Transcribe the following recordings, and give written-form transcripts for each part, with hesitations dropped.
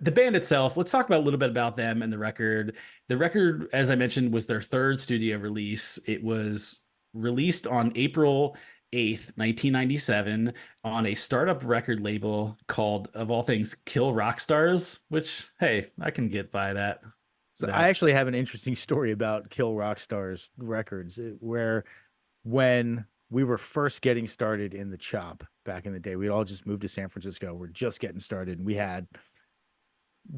the band itself, let's talk about a little bit about them and the record. The record, as I mentioned, was their third studio release. It was released on April 8th, 1997, on a startup record label called, of all things, Kill Rock Stars, which, hey, I can get by that. So I That actually have an interesting story about Kill Rock Stars Records, where when we were first getting started in the chop back in the day, we'd all just moved to San Francisco. We're just getting started, and we had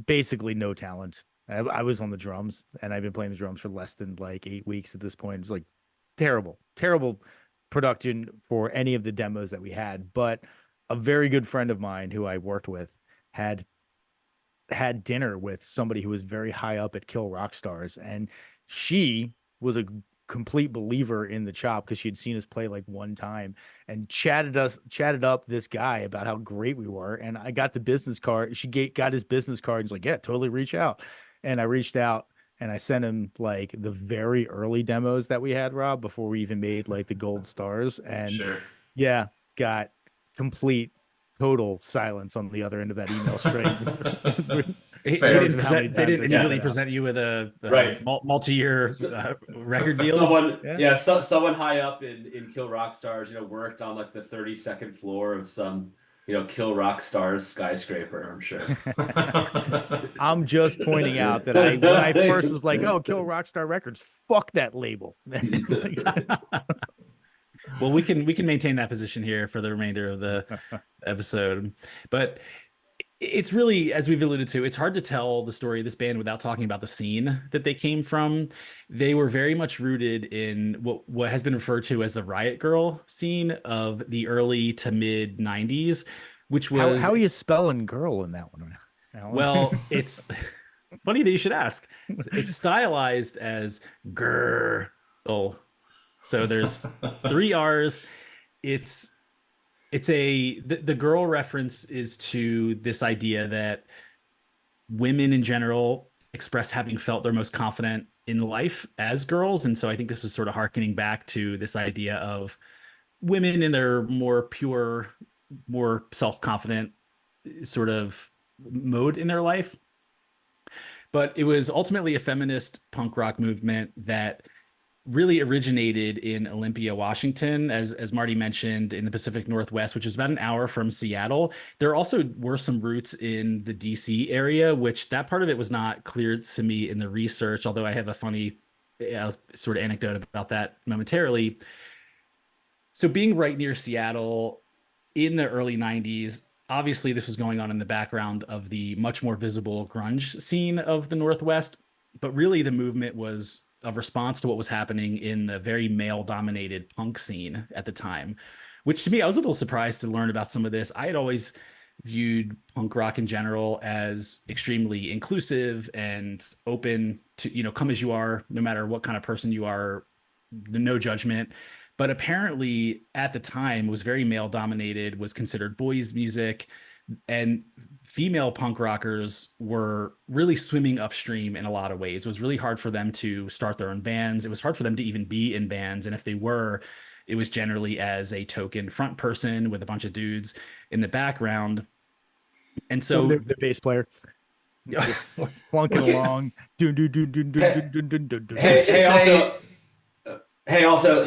basically no talent. I was on the drums, and I've been playing the drums for less than like 8 weeks at this point. It's like terrible, terrible production for any of the demos that we had. But a very good friend of mine who I worked with had had dinner with somebody who was very high up at Kill Rock Stars, and she was a complete believer in the chop because she had seen us play like one time and chatted up this guy about how great we were. And I got the business card. Got his business card and was like, yeah, totally reach out. And I reached out and I sent him like the very early demos that we had, Rob, before we even made like the gold stars. And Sure. yeah, got complete total silence on the other end of that email string. he Fair. didn't How many present. They times I didn't sent Yeah. immediately that out. present you with a Right. multi-year So, record deal. someone, Yeah. yeah, someone high up in Kill Rock Stars, worked on like the 32nd floor of some, Kill Rock Stars skyscraper, I'm sure. I'm just pointing out that I when I first was like, "Oh, Kill Rockstar Records, fuck that label." Well, we can maintain that position here for the remainder of the episode, but it's really, as we've alluded to, it's hard to tell the story of this band without talking about the scene that they came from. They were very much rooted in what has been referred to as the Riot Girl scene of the early to mid 90s, which How was, are you spelling girl in that one, Alan? well, it's funny that you should ask. It's stylized as girl. So there's three R's. It's the girl reference is to this idea that women in general express having felt their most confident in life as girls. And so I think this is sort of harkening back to this idea of women in their more pure, more self-confident sort of mode in their life. But it was ultimately a feminist punk rock movement that really originated in Olympia, Washington, as Marty mentioned, in the Pacific Northwest, which is about an hour from Seattle. There also were some roots in the DC area, which that part of it was not clear to me in the research, although I have a funny sort of anecdote about that momentarily. So being right near Seattle in the early 90s, obviously this was going on in the background of the much more visible grunge scene of the Northwest, but really the movement was a response to what was happening in the very male dominated punk scene at the time, which to me, I was a little surprised to learn about some of this. I had always viewed punk rock in general as extremely inclusive and open to, come as you are, no matter what kind of person you are, no judgment. But apparently at the time was very male dominated, was considered boys music, and female punk rockers were really swimming upstream in a lot of ways. It was really hard for them to start their own bands. It was hard for them to even be in bands. And if they were, it was generally as a token front person with a bunch of dudes in the background. And Or so, the bass player just Well, plunking along. Dun, dun, dun, dun, dun, Hey, dun, dun, dun, dun, dun, Can we hey, dun. just hey, say, also, hey, also,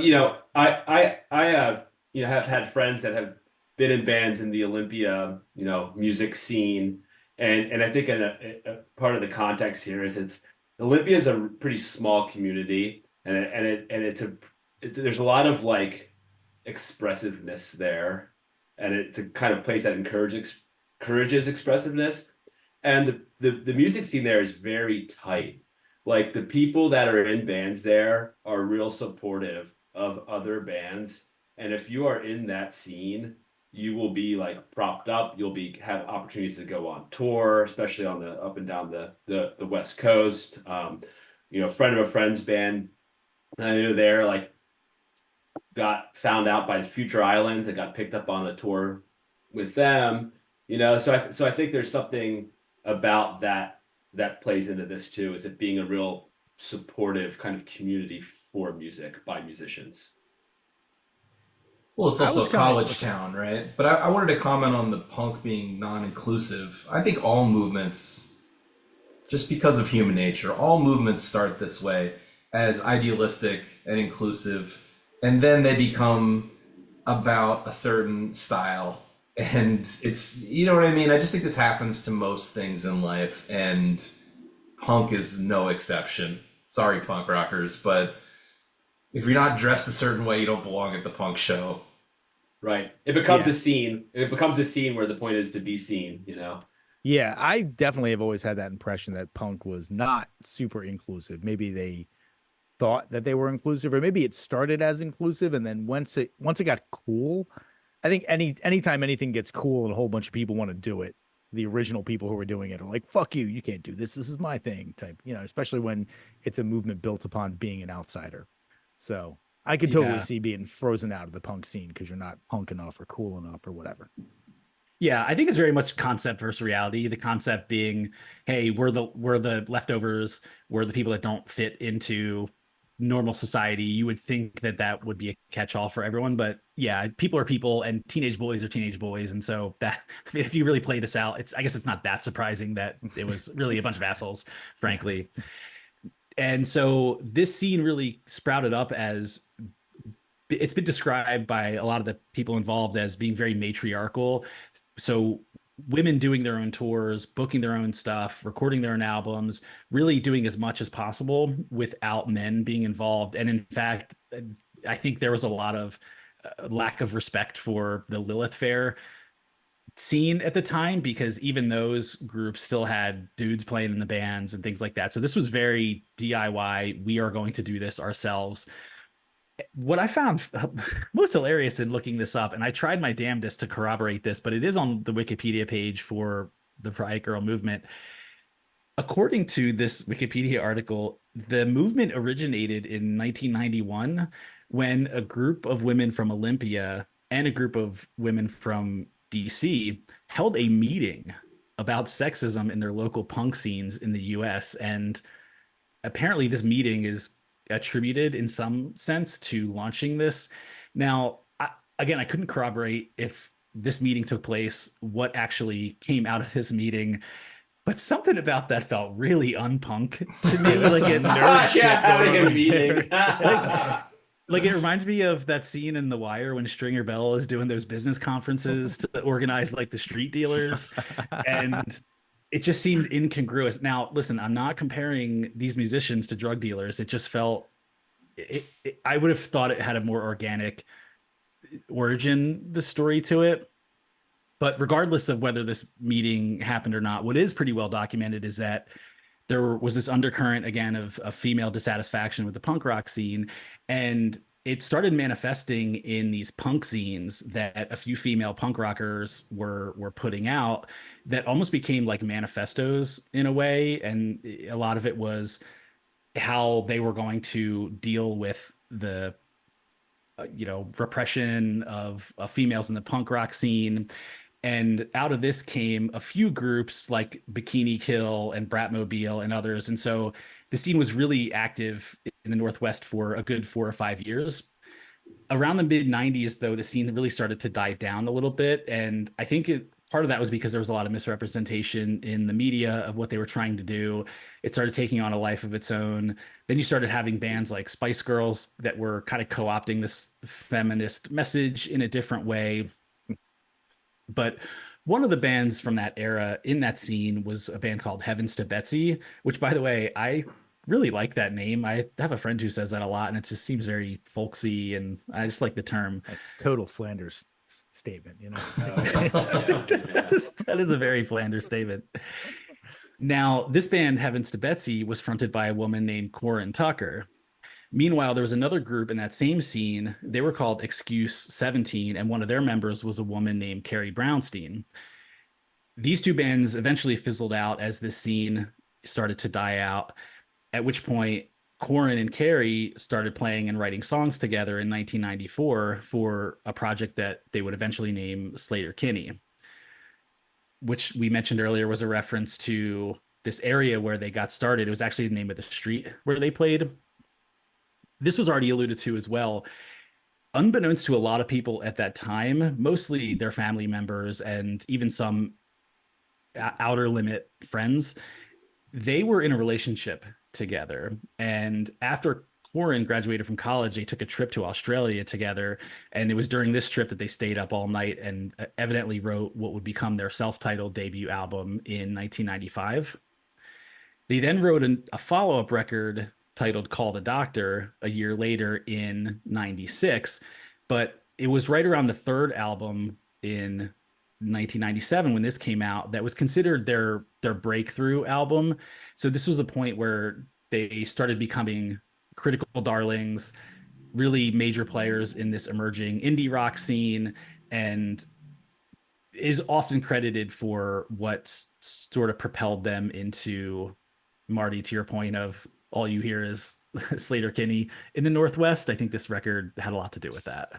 I have, have had friends that have been in bands in the Olympia, music scene, and I think a part of the context here is Olympia is a pretty small community, there's a lot of like expressiveness there, and it's a kind of place that encourages expressiveness, and the music scene there is very tight. Like the people that are in bands there are real supportive of other bands. And if you are in that scene, you will be like propped up. You'll be have opportunities to go on tour, especially on the up and down the West Coast. Friend of a friend's band, I knew there like got found out by Future Islands and got picked up on a tour with them. So I think there's something about that plays into this too, is it being a real supportive kind of community for music by musicians. Well, it's I also was a kind of college town, right? But I wanted to comment on the punk being non-inclusive. I think all movements, just because of human nature, all movements start this way as idealistic and inclusive, and then they become about a certain style. And it's, you know what I mean? I just think this happens to most things in life, and punk is no exception. Sorry, punk rockers, but if you're not dressed a certain way, you don't belong at the punk show. Right. It becomes yeah. a scene. It becomes a scene where the point is to be seen, you know? Yeah, I definitely have always had that impression that punk was not super inclusive. Maybe they thought that they were inclusive, or maybe it started as inclusive, and then once it got cool, I think anytime anything gets cool and a whole bunch of people want to do it, the original people who were doing it are like, "Fuck you, you can't do this. This is my thing." Type, especially when it's a movement built upon being an outsider. So I could totally Yeah. see being frozen out of the punk scene because you're not punk enough or cool enough or whatever. Yeah, I think it's very much concept versus reality. The concept being, hey, we're the leftovers, we're the people that don't fit into normal society. You would think that that would be a catch-all for everyone, but yeah, people are people, and teenage boys are teenage boys, and so that I mean, if you really play this out, I guess it's not that surprising that it was really a bunch of assholes, Yeah. frankly. And so this scene really sprouted up as it's been described by a lot of the people involved as being very matriarchal. So women doing their own tours, booking their own stuff, recording their own albums, really doing as much as possible without men being involved. And in fact, I think there was a lot of lack of respect for the Lilith Fair scene at the time, because even those groups still had dudes playing in the bands and things like that. So this was very DIY. We are going to do this ourselves. What I found most hilarious in looking this up, and I tried my damnedest to corroborate this, but it is on the Wikipedia page for the Riot Girl movement. According to this Wikipedia article, the movement originated in 1991 when a group of women from Olympia and a group of women from DC held a meeting about sexism in their local punk scenes in the US. And apparently this meeting is attributed in some sense to launching this. Now, again, I couldn't corroborate if this meeting took place, what actually came out of this meeting, but something about that felt really unpunk to Yeah, me. there's Like some it, nerd shit Yeah, going having on a right meeting. there. like it reminds me of that scene in The Wire when Stringer Bell is doing those business conferences to organize like the street dealers, and it just seemed incongruous. Now, listen, I'm not comparing these musicians to drug dealers. It just felt I would have thought it had a more organic origin, the story to it. But regardless of whether this meeting happened or not, what is pretty well documented is that there was this undercurrent again of female dissatisfaction with the punk rock scene, and it started manifesting in these punk scenes that a few female punk rockers were putting out that almost became like manifestos in a way. And a lot of it was how they were going to deal with the repression of females in the punk rock scene. And out of this came a few groups like Bikini Kill and Bratmobile and others. And so the scene was really active in the Northwest for a good 4 or 5 years. Around the mid 90s, though, the scene really started to die down a little bit. And I think part of that was because there was a lot of misrepresentation in the media of what they were trying to do. It started taking on a life of its own. Then you started having bands like Spice Girls that were kind of co opting this feminist message in a different way. But one of the bands from that era in that scene was a band called Heavens to Betsy, which, by the way, I really like that name. I have a friend who says that a lot, and it just seems very folksy, and I just like the term. That's total Flanders statement, That is a very Flanders statement. Now, this band, Heavens to Betsy, was fronted by a woman named Corin Tucker. Meanwhile, there was another group in that same scene. They were called Excuse 17, and one of their members was a woman named Carrie Brownstein. These two bands eventually fizzled out as this scene started to die out, at which point Corin and Carrie started playing and writing songs together in 1994 for a project that they would eventually name Sleater-Kinney, which we mentioned earlier was a reference to this area where they got started. It was actually the name of the street where they played. This was already alluded to as well. unbeknownst to a lot of people at that time, mostly their family members and even some outer limit friends, they were in a relationship together. And after Corin graduated from college, they took a trip to Australia together. And it was during this trip that they stayed up all night and evidently wrote what would become their self-titled debut album in 1995. They then wrote a follow-up record titled Call the Doctor a year later in 96, but it was right around the third album in 1997 when this came out that was considered their breakthrough album. So this was the point where they started becoming critical darlings, really major players in this emerging indie rock scene, and is often credited for what sort of propelled them into, Marty, to your point of all you hear is Sleater-Kinney in the Northwest. I think this record had a lot to do with that.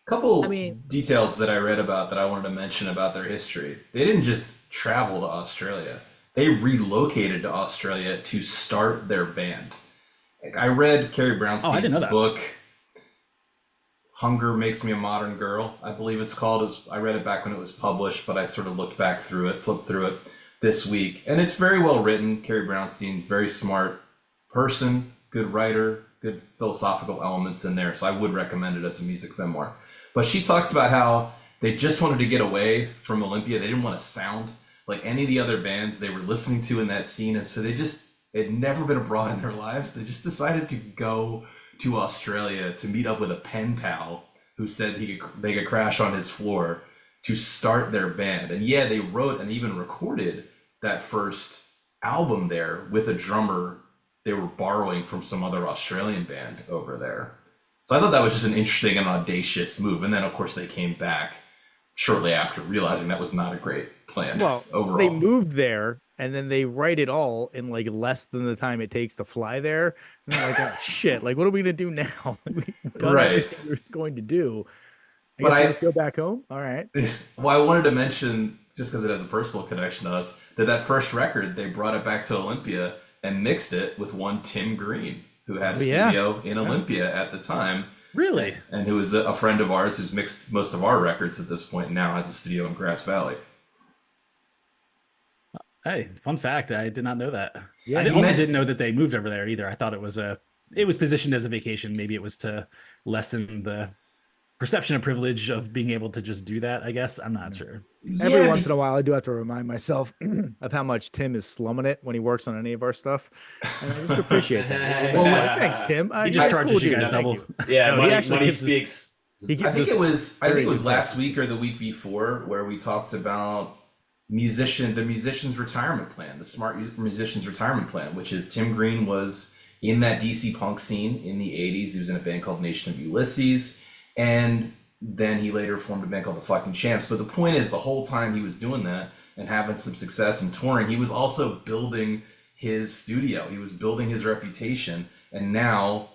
Couple I mean, details that I read about that I wanted to mention about their history. They didn't just travel to Australia. They relocated to Australia to start their band. Like, I read Carrie Brownstein's book, Hunger Makes Me a Modern Girl, I believe it's called. I read it back when it was published, but I sort of looked back through it, flipped through it this week. And it's very well written. Carrie Brownstein, very smart person, good writer, good philosophical elements in there. So I would recommend it as a music memoir. But she talks about how they just wanted to get away from Olympia. They didn't want to sound like any of the other bands they were listening to in that scene. And so they'd never been abroad in their lives. They just decided to go to Australia to meet up with a pen pal who said they could crash on his floor to start their band. And yeah, they wrote and even recorded that first album there with a drummer they were borrowing from some other Australian band over there. So I thought that was just an interesting and audacious move. And then, of course, they came back shortly after, realizing that was not a great plan. Well, overall. They moved there and then they write it all in like less than the time it takes to fly there. And they're like, oh, shit, like, what are we going to do now? We've done everything we're going to do. I guess let's go back home. All right. Well, I wanted to mention, just because it has a personal connection to us, that first record, they brought it back to Olympia and mixed it with one Tim Green, who had a studio in Olympia at the time. Really? And who is a friend of ours who's mixed most of our records at this point, and now has a studio in Grass Valley. Hey, fun fact. I did not know that. Yeah, I didn't know that they moved over there either. I thought it was positioned as a vacation. Maybe it was to lessen the perception of privilege of being able to just do that, I guess. I'm not sure. Every once in a while, I do have to remind myself of how much Tim is slumming it when he works on any of our stuff. And I just appreciate that. Well, thanks, Tim. He just charges you guys double. Yeah, money speaks. I think it was last week or the week before where we talked about the musician's retirement plan, the smart musician's retirement plan, which is Tim Green was in that DC punk scene in the 80s. He was in a band called Nation of Ulysses. And then he later formed a band called the Fucking Champs. But the point is, the whole time he was doing that and having some success and touring, he was also building his studio. He was building his reputation. And now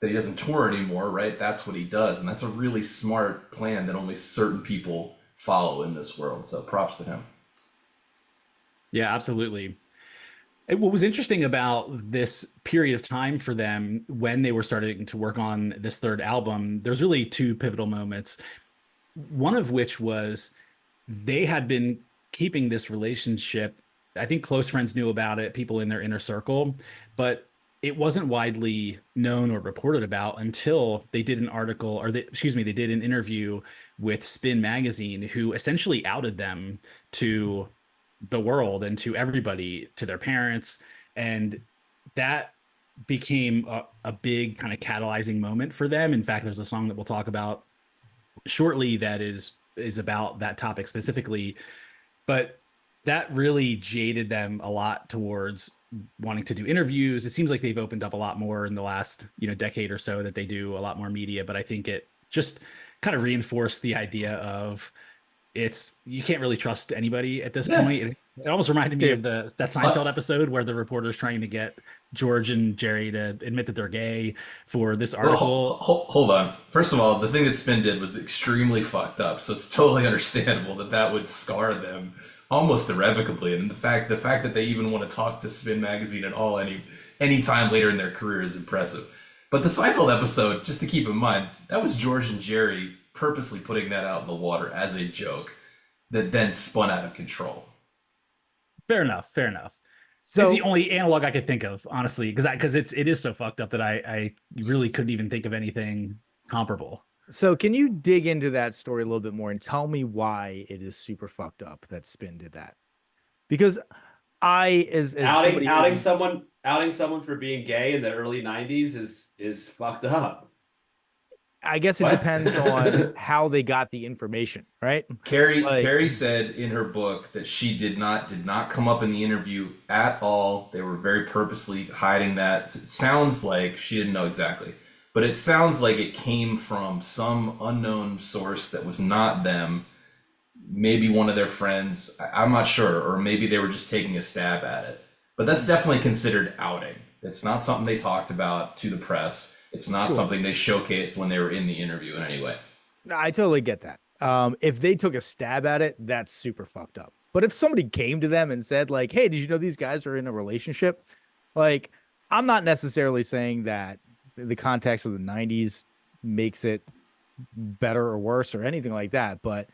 that he doesn't tour anymore, right, that's what he does. And that's a really smart plan that only certain people follow in this world. So props to him. Yeah, absolutely. What was interesting about this period of time for them when they were starting to work on this third album, there's really two pivotal moments. One of which was they had been keeping this relationship. I think close friends knew about it, people in their inner circle, but it wasn't widely known or reported about until they did an article, or they did an interview with Spin Magazine, who essentially outed them to the world and to everybody, to their parents. And that became a big kind of catalyzing moment for them. In fact, there's a song that we'll talk about shortly that is about that topic specifically, but that really jaded them a lot towards wanting to do interviews. It seems like they've opened up a lot more in the last, decade or so, that they do a lot more media, but I think it just kind of reinforced the idea of you can't really trust anybody at this point. It almost reminded me of that Seinfeld episode where the reporter's trying to get George and Jerry to admit that they're gay for this article. Well, hold on. First of all, the thing that Spin did was extremely fucked up, so it's totally understandable that would scar them almost irrevocably. And the fact that they even want to talk to Spin Magazine at all any time later in their career is impressive. But the Seinfeld episode, just to keep in mind, that was George and Jerry purposely putting that out in the water as a joke that then spun out of control. Fair enough. Fair enough. It's So the only analog I could think of, honestly, because it is so fucked up that I really couldn't even think of anything comparable. So can you dig into that story a little bit more and tell me why it is super fucked up that Spin did that? Because I, as outing somebody outing who's, someone for being gay in the early 90s is fucked up. I guess it What? depends on how they got the information, right? Carrie said in her book that she did not come up in the interview at all. They were very purposely hiding that. It sounds like she didn't know exactly, but it sounds like it came from some unknown source that was not them. Maybe one of their friends. I'm not sure, or maybe they were just taking a stab at it. But that's definitely considered outing. It's not something they talked about to the press. It's not Sure. something they showcased when they were in the interview in any way. I totally get that. If they took a stab at it, that's super fucked up. But if somebody came to them and said, like, hey, did you know these guys are in a relationship? Like, I'm not necessarily saying that the context of the 90s makes it better or worse or anything like that. But,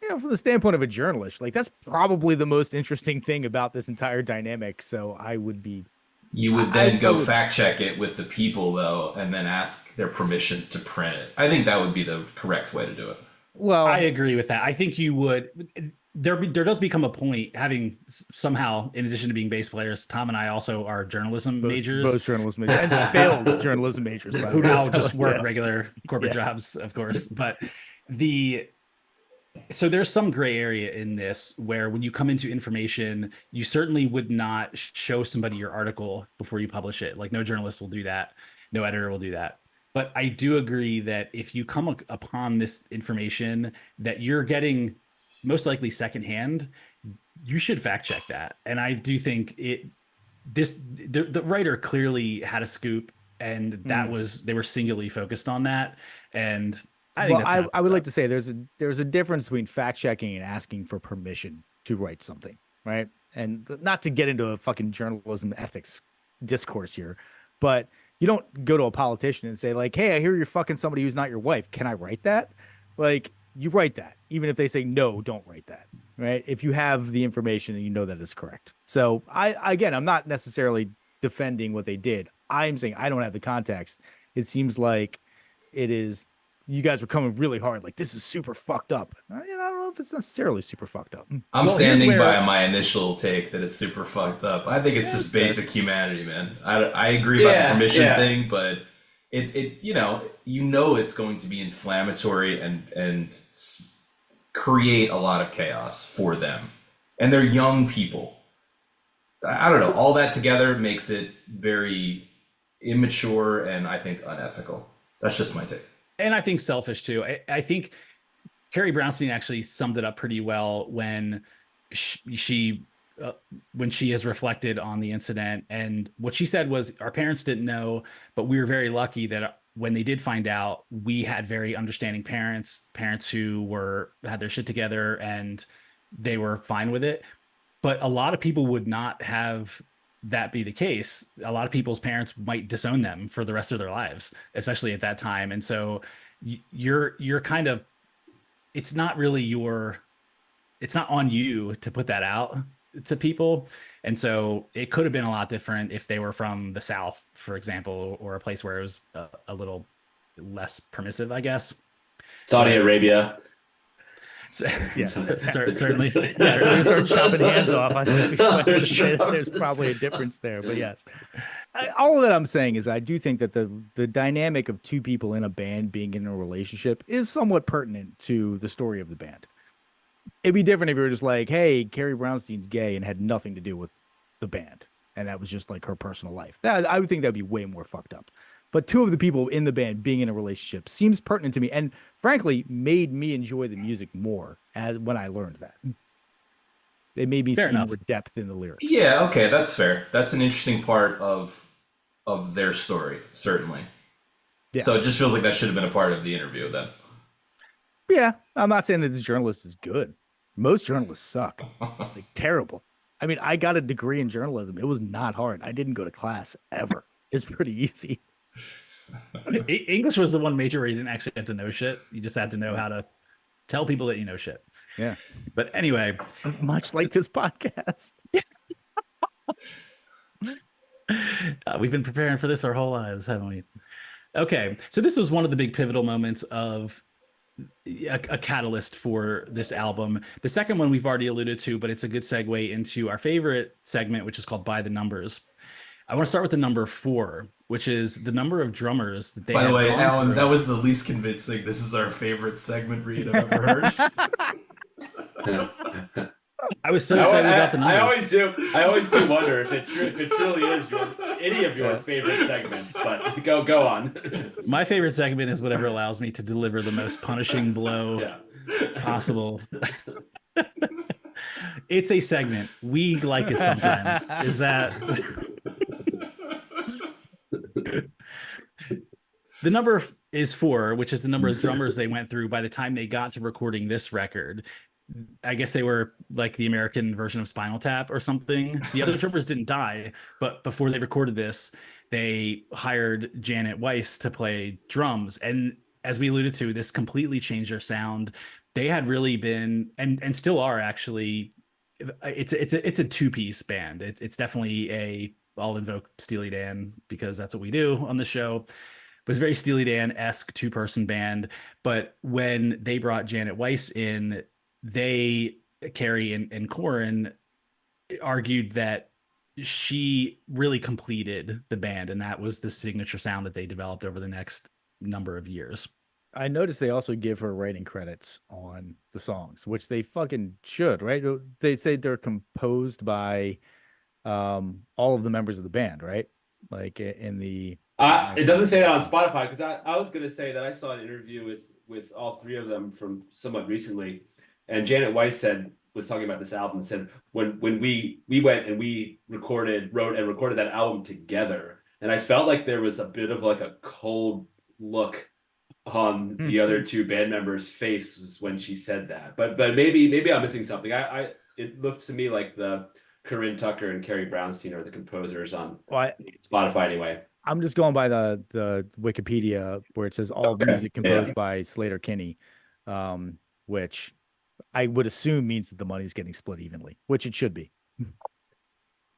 you know, from the standpoint of a journalist, like, that's probably the most interesting thing about this entire dynamic. So I would be. You would then I go would- fact check it with the people, though, and then ask their permission to print it. I think that would be the correct way to do it. Well, I agree with that. I think you would. There does become a point having somehow, in addition to being bass players, Tom and I also are journalism majors both journalism majors and failed journalism majors, by the who way. now So, just work yes. regular corporate Yeah. jobs, of course. But so there's some gray area in this where when you come into information, you certainly would not show somebody your article before you publish it. Like no journalist will do that. No editor will do that. But I do agree that if you come upon this information that you're getting most likely secondhand, you should fact check that. And I do think the writer clearly had a scoop, and that was they were singularly focused on that. And I think Well, that's kind of I would fucked like up. to say there's a difference between fact checking and asking for permission to write something, right? And not to get into a fucking journalism ethics discourse here, but you don't go to a politician and say like, "Hey, I hear you're fucking somebody who's not your wife. Can I write that?" Like, you write that, even if they say no, don't write that, right? If you have the information and you know that it's correct. So I'm not necessarily defending what they did. I'm saying I don't have the context. It seems like it is. You guys were coming really hard, like this is super fucked up. I don't know if it's necessarily super fucked up. I'm Well, here's standing where- by my initial take that it's super fucked up. I think it's just fair. basic humanity, man. I agree about Yeah, the permission yeah. thing, but it you know it's going to be inflammatory and create a lot of chaos for them, and they're young people. I don't know. All that together makes it very immature and I think unethical. That's just my take. And I think selfish too. I think Carrie Brownstein actually summed it up pretty well when she when she has reflected on the incident. And what she said was, our parents didn't know, but we were very lucky that when they did find out, we had very understanding parents who had their shit together and they were fine with it. But a lot of people would not have that be the case. A lot of people's parents might disown them for the rest of their lives, especially at that time. And so you're kind of, it's not on you to put that out to people. And so it could have been a lot different if they were from the South, for example, or a place where it was a little less permissive, I guess. Saudi Arabia. So, Yes. certainly. Yeah, so we start chopping hands off. I think there's probably a difference there, but yes. All of that I'm saying is I do think that the dynamic of two people in a band being in a relationship is somewhat pertinent to the story of the band. It'd be different if you were just like, hey, Carrie Brownstein's gay and had nothing to do with the band, and that was just like her personal life. That I would think that'd be way more fucked up. But two of the people in the band being in a relationship seems pertinent to me, and frankly, made me enjoy the music more when I learned that. It made me Fair see enough. more depth in the lyrics. Yeah, okay, that's fair. That's an interesting part of their story, certainly. Yeah. So it just feels like that should have been a part of the interview then. Yeah, I'm not saying that this journalist is good. Most journalists suck, like terrible. I mean, I got a degree in journalism. It was not hard. I didn't go to class ever. It's pretty easy. English was the one major where you didn't actually have to know shit. You just had to know how to tell people that you know shit. Yeah. But anyway, Much like this podcast. we've been preparing for this our whole lives, haven't we? Okay, so this was one of the big pivotal moments of a catalyst for this album. The second one we've already alluded to, but it's a good segue into our favorite segment, which is called By the Numbers. I want to start with the number 4, which is the number of drummers that they By the had way, gone Alan, through. that was the least convincing. This is our favorite segment read I've ever heard. I was so excited about the numbers. I always do wonder if it truly is any of your favorite segments. But go on. My favorite segment is whatever allows me to deliver the most punishing blow possible. It's a segment. We like it sometimes. Is that the number is 4, which is the number of drummers they went through by the time they got to recording this record. I guess they were like the American version of Spinal Tap or something. The other drummers didn't die, but before they recorded this, they hired Janet Weiss to play drums. And as we alluded to, this completely changed their sound. They had really been and still are actually. It's a 2-piece band. It's definitely I'll invoke Steely Dan because that's what we do on the show. It was very Steely Dan-esque 2-person band. But when they brought Janet Weiss in, Carrie and Corin argued that she really completed the band, and that was the signature sound that they developed over the next number of years. I noticed they also give her writing credits on the songs, which they fucking should, right? They say they're composed by all of the members of the band, right? Like in the It doesn't say that on Spotify, because I was going to say that I saw an interview with all 3 of them from somewhat recently, and Janet Weiss was talking about this album and said when we went and we wrote and recorded that album together, and I felt like there was a bit of like a cold look on the other 2 band members' faces when she said that. But maybe I'm missing something. It looked to me like the Corinne Tucker and Carrie Brownstein are the composers on Spotify anyway. I'm just going by the Wikipedia where it says all music composed by Sleater-Kinney, which I would assume means that the money's getting split evenly, which it should be.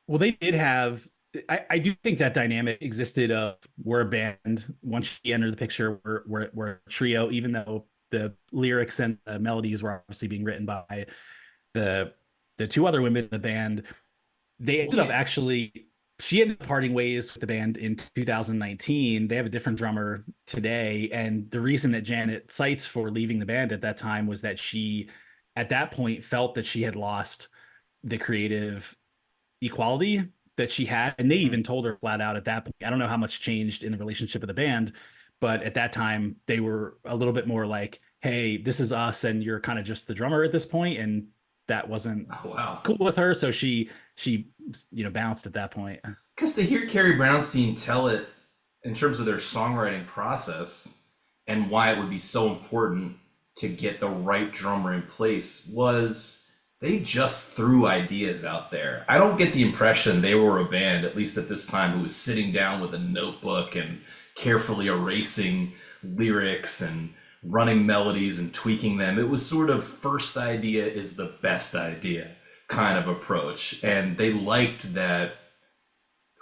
Well, they did have. I do think that dynamic existed of we're a band. Once she entered the picture, we're a trio, even though the lyrics and the melodies were obviously being written by the 2 other women in the band. They ended up she ended up parting ways with the band in 2019. They have a different drummer today. And the reason that Janet cites for leaving the band at that time was that she, at that point, felt that she had lost the creative equality that she had. And they even told her flat out at that point. I don't know how much changed in the relationship of the band, but at that time they were a little bit more like, hey, this is us and you're kind of just the drummer at this point. And that wasn't cool with her. So she bounced at that point. Because to hear Carrie Brownstein tell it in terms of their songwriting process and why it would be so important to get the right drummer in place was they just threw ideas out there. I don't get the impression they were a band, at least at this time, who was sitting down with a notebook and carefully erasing lyrics and running melodies and tweaking them. It was sort of first idea is the best idea kind of approach. And they liked that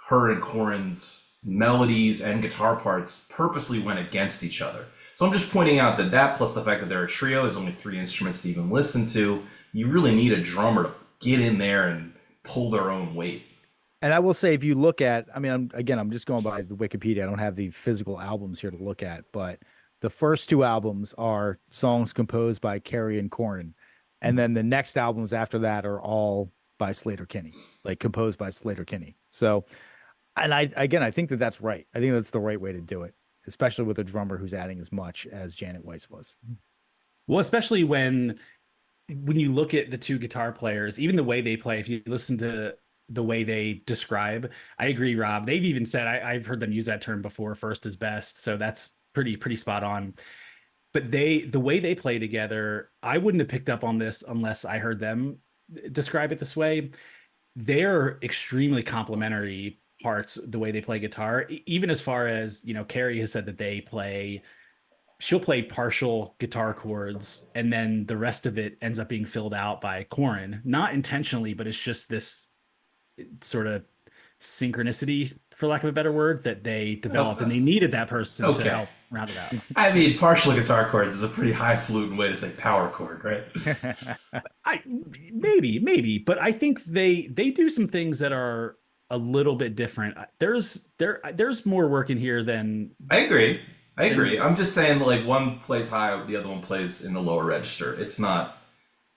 her and Corin's melodies and guitar parts purposely went against each other. So I'm just pointing out that plus the fact that they're a trio, there's only 3 instruments to even listen to. You really need a drummer to get in there and pull their own weight. And I will say, if you look at, I'm just going by the Wikipedia. I don't have the physical albums here to look at, but the first 2 albums are songs composed by Carrie and Corin. And then the next albums after that are all by Sleater-Kinney, like composed by Sleater-Kinney. So, and I think that that's right. I think that's the right way to do it, especially with a drummer who's adding as much as Janet Weiss was. Well, especially when you look at the 2 guitar players, even the way they play, if you listen to the way they describe, I agree, Rob. They've even said, I've heard them use that term before, first is best. So that's pretty spot on. But the way they play together, I wouldn't have picked up on this unless I heard them describe it this way. They're extremely complementary parts, the way they play guitar, even as far as, Carrie has said that she'll play partial guitar chords and then the rest of it ends up being filled out by Corin, not intentionally, but it's just this sort of synchronicity, for lack of a better word, that they developed, and they needed that person to help round it out. I mean, partial guitar chords is a pretty highfalutin way to say power chord, right? Maybe, but I think they do some things that are a little bit different. There's more work in here than I agree. I'm just saying, like, one plays high, the other one plays in the lower register. It's not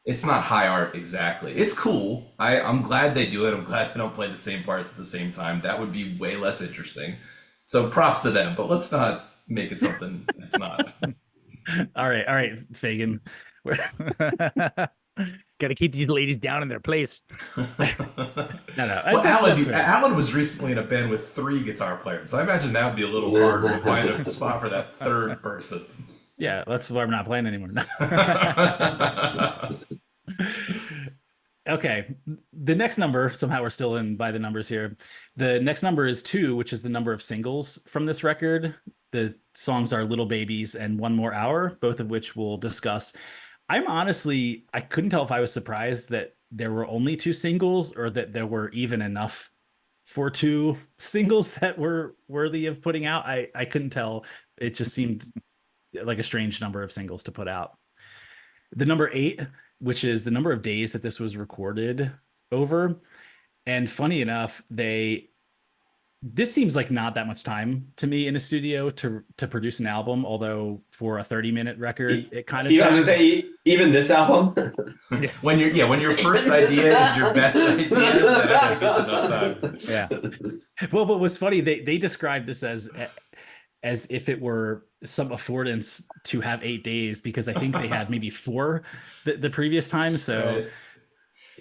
high art exactly. It's cool. I'm glad they do it. I'm glad they don't play the same parts at the same time. That would be way less interesting. So props to them, but let's not make it something it's not. All right, Fagan. Got to keep these ladies down in their place. No. Well, Alan was recently in a band with 3 guitar players. I imagine that would be a little harder to find a spot for that third person. Yeah, that's why I'm not playing anymore. Okay, the next number, somehow we're still in by the numbers here. The next number is 2, which is the number of singles from this record. The songs are Little Babies and One More Hour, both of which we'll discuss. I couldn't tell if I was surprised that there were only 2 singles or that there were even enough for 2 singles that were worthy of putting out. I couldn't tell. It just seemed like a strange number of singles to put out. The number 8, which is the number of days that this was recorded over. And funny enough, this seems like not that much time to me in a studio to produce an album, although for a 30-minute record, it kind of. I was gonna say, even this album. when your first idea is your best idea, then I think it's enough time. Yeah. Well, but what's funny, they described this as if it were some affordance to have 8 days, because I think they had maybe 4 the previous time. So. Right.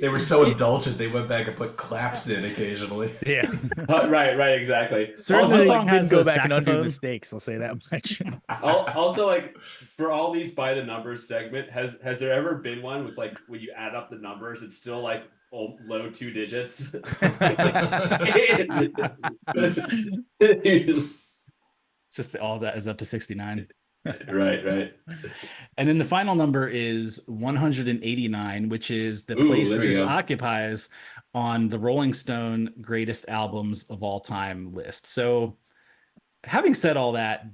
They were so indulgent, they went back and put claps in occasionally. Yeah. Right, exactly. Certainly, one song has go a back and undo saxophone. mistakes. I'll say that much. Also, like, for all these by the numbers segment, has there ever been one with, like, when you add up the numbers, it's still like low 2 digits? It's just all that is up to 69. Right. And then the final number is 189, which is the Ooh, place that there we this go. occupies on the Rolling Stone greatest albums of all time list. So having said all that,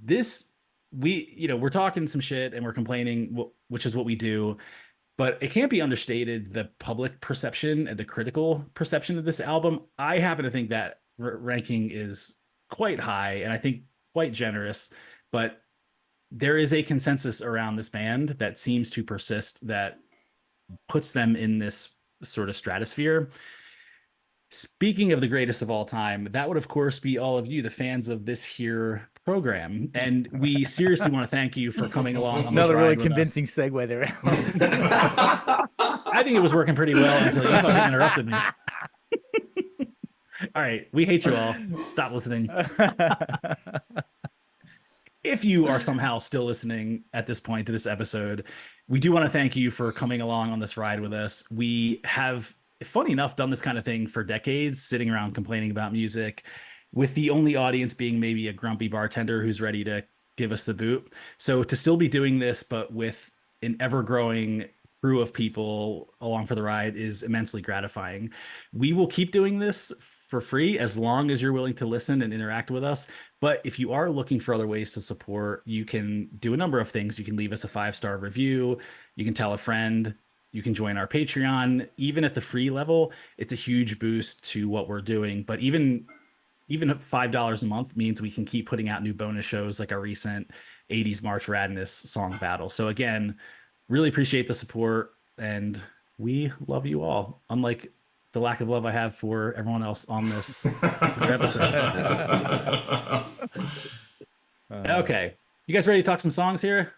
we're talking some shit and we're complaining, which is what we do, but it can't be understated, the public perception and the critical perception of this album. I happen to think that ranking is quite high and I think quite generous, but there is a consensus around this band that seems to persist that puts them in this sort of stratosphere. Speaking of the greatest of all time, that would of course be all of you, the fans of this here program. And we seriously want to thank you for coming along on this Another ride really with convincing us. segue there. I think it was working pretty well until you fucking interrupted me. All right, we hate you all. Stop listening. If you are somehow still listening at this point to this episode, we do want to thank you for coming along on this ride with us. We have, funny enough, done this kind of thing for decades, sitting around complaining about music, with the only audience being maybe a grumpy bartender who's ready to give us the boot. So to still be doing this, but with an ever-growing crew of people along for the ride, is immensely gratifying. We will keep doing this for free as long as you're willing to listen and interact with us. But if you are looking for other ways to support, you can do a number of things. You can leave us a 5-star review. You can tell a friend. You can join our Patreon. Even at the free level, it's a huge boost to what we're doing. But even $5 a month means we can keep putting out new bonus shows like our recent 80s March Radness song battle. So again, really appreciate the support, and we love you all. Unlike the lack of love I have for everyone else on this episode. Okay. You guys ready to talk some songs here?